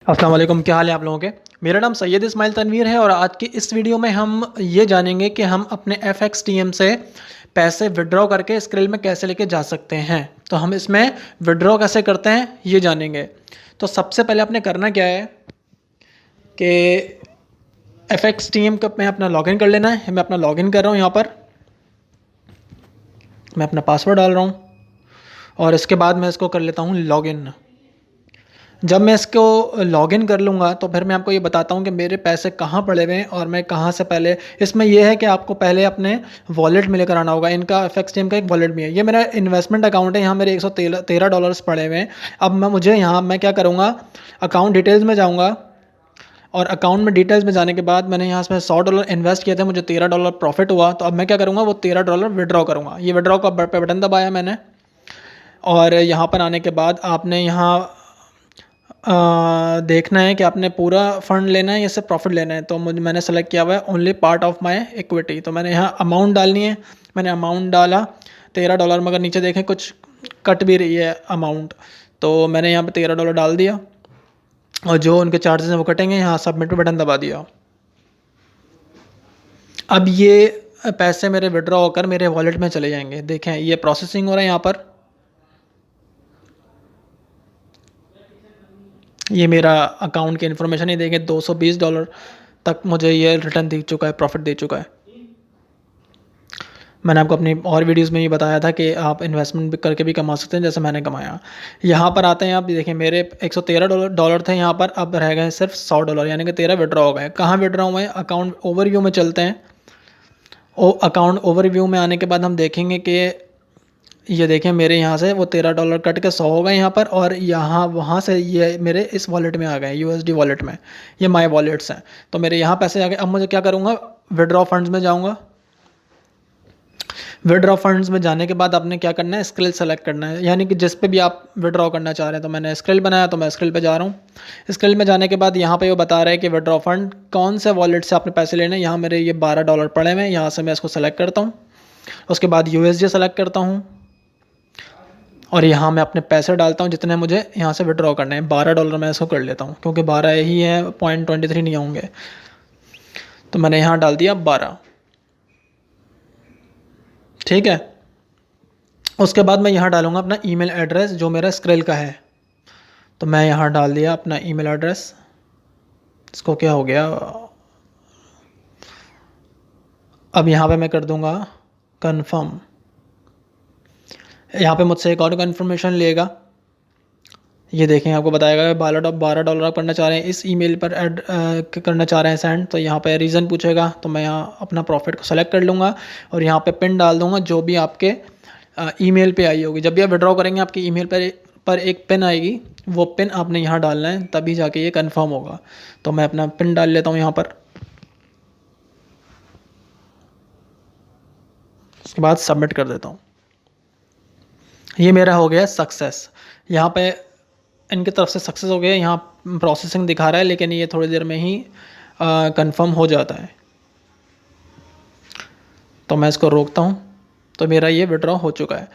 अस्सलाम वालेकुम, क्या हाल है आप लोगों के। मेरा नाम सैयद इस्माइल तनवीर है और आज की इस वीडियो में हम ये जानेंगे कि हम अपने FXTM से पैसे विड्रॉ करके स्क्रिल में कैसे लेके जा सकते हैं। तो हम इसमें विड्रॉ कैसे करते हैं ये जानेंगे। तो सबसे पहले आपने करना क्या है कि FXTM का में अपना लॉगिन कर लेना है। मैं अपना लॉगिन कर रहा हूँ, यहाँ पर मैं अपना पासवर्ड डाल रहा हूँ और इसके बाद मैं इसको कर लेता हूँ लॉगिन। जब मैं इसको लॉगिन कर लूँगा तो फिर मैं आपको ये बताता हूँ कि मेरे पैसे कहाँ पड़े हुए हैं और मैं कहाँ से पहले। इसमें यह है कि आपको पहले अपने वॉलेट में लेकर आना होगा। इनका FXTM का एक वॉलेट भी है। ये मेरा इन्वेस्टमेंट अकाउंट है, यहाँ मेरे 113 डॉलर्स पड़े हुए हैं। अब मुझे यहाँ मैं क्या करूँगा, अकाउंट डिटेल्स में जाऊँगा और अकाउंट में डिटेल्स में जाने के बाद मैंने यहाँ से $100 इन्वेस्ट किए थे, मुझे $13 प्रॉफिट हुआ। तो अब मैं क्या करूँगा, वो $13 विड्रॉ करूँगा। ये विड्रॉ का बटन दबाया मैंने और यहाँ पर आने के बाद आपने यहाँ देखना है कि आपने पूरा फंड लेना है या सिर्फ प्रॉफिट लेना है। तो मैंने सेलेक्ट किया हुआ है only part of my equity. तो मैंने यहाँ अमाउंट डालनी है, मैंने अमाउंट डाला $13, मगर नीचे देखें कुछ कट भी रही है अमाउंट। तो मैंने यहाँ पे $13 डाल दिया और जो उनके चार्जेस हैं वो कटेंगे। यहाँ सबमिट पे बटन दबा दिया। अब ये पैसे मेरे विड्रॉ होकर मेरे वॉलेट में चले जाएंगे। देखें ये प्रोसेसिंग हो रहा है। यहाँ पर ये मेरा अकाउंट की इन्फॉर्मेशन ही देखें, $220 तक मुझे ये रिटर्न दे चुका है, प्रॉफिट दे चुका है। मैंने आपको अपनी और वीडियोस में ये बताया था कि आप इन्वेस्टमेंट भी करके भी कमा सकते हैं, जैसे मैंने कमाया। यहाँ पर आते हैं आप देखें, मेरे $113 थे यहाँ पर, अब रह गए सिर्फ $100, यानी कि 13 विड्रॉ हो गए। कहाँ विड्रॉ हुए हैं, अकाउंट ओवरव्यू में चलते हैं। अकाउंट ओवरव्यू में आने के बाद हम देखेंगे कि ये देखें मेरे यहाँ से वो $13 कट के 100 हो गए यहाँ पर, और यहाँ वहाँ से ये मेरे इस वॉलेट में आ गए, USD वॉलेट में। ये माय वॉलेट्स हैं। तो मेरे यहाँ पैसे आ गए। अब मुझे क्या करूँगा, विड्रॉ फंड्स में जाऊँगा। विड्रॉ फंड्स में जाने के बाद आपने क्या करना है, स्क्रिल सेलेक्ट करना है, यानी कि जिस पे भी आप विड्रॉ करना चाह रहे हैं। तो मैंने स्क्रिल बनाया तो मैं स्क्रिल पे जा रहा हूँ। स्क्रिल में जाने के बाद यहाँ पे वो बता रहा है कि विड्रॉ फंड कौन से वॉलेट से आपने पैसे लेने हैं। यहाँ मेरे ये $12 पड़े हुए हैं, यहाँ से मैं इसको सेलेक्ट करता हूँ। उसके बाद USD सेलेक्ट करता हूँ और यहाँ मैं अपने पैसे डालता हूँ जितने मुझे यहाँ से विड्रॉ करने हैं। $12 मैं इसको कर लेता हूँ क्योंकि 12 ही है, 0.23 नहीं होंगे। तो मैंने यहाँ डाल दिया 12। ठीक है। उसके बाद मैं यहाँ डालूँगा अपना ईमेल एड्रेस जो मेरा स्क्रिल का है। तो मैं यहाँ डाल दिया अपना ईमेल एड्रेस। इसको क्या हो गया, अब यहाँ पे मैं कर दूँगा कन्फर्म। यहाँ पे मुझसे एक और कन्फर्मेशन लेगा। ये देखें आपको बताएगा $12 आप करना चाह रहे हैं, इस ईमेल पर ऐड करना चाह रहे हैं सेंड। तो यहाँ पे रीज़न पूछेगा, तो मैं यहाँ अपना प्रॉफिट को सेलेक्ट कर लूँगा और यहाँ पे पिन डाल दूँगा जो भी आपके ईमेल पे आई होगी। जब भी आप विड्रॉ करेंगे आपकी ईमेल पर एक पिन आएगी, वो पिन आपने यहाँ डालना है, तभी जाके ये कंफर्म होगा। तो मैं अपना पिन डाल लेता हूँ यहाँ पर। उसके बाद सबमिट कर देता हूँ। ये मेरा हो गया सक्सेस। यहाँ पे इनकी तरफ से सक्सेस हो गया। यहाँ प्रोसेसिंग दिखा रहा है, लेकिन ये थोड़ी देर में ही कंफर्म हो जाता है। तो मैं इसको रोकता हूँ। तो मेरा ये विड्रॉ हो चुका है।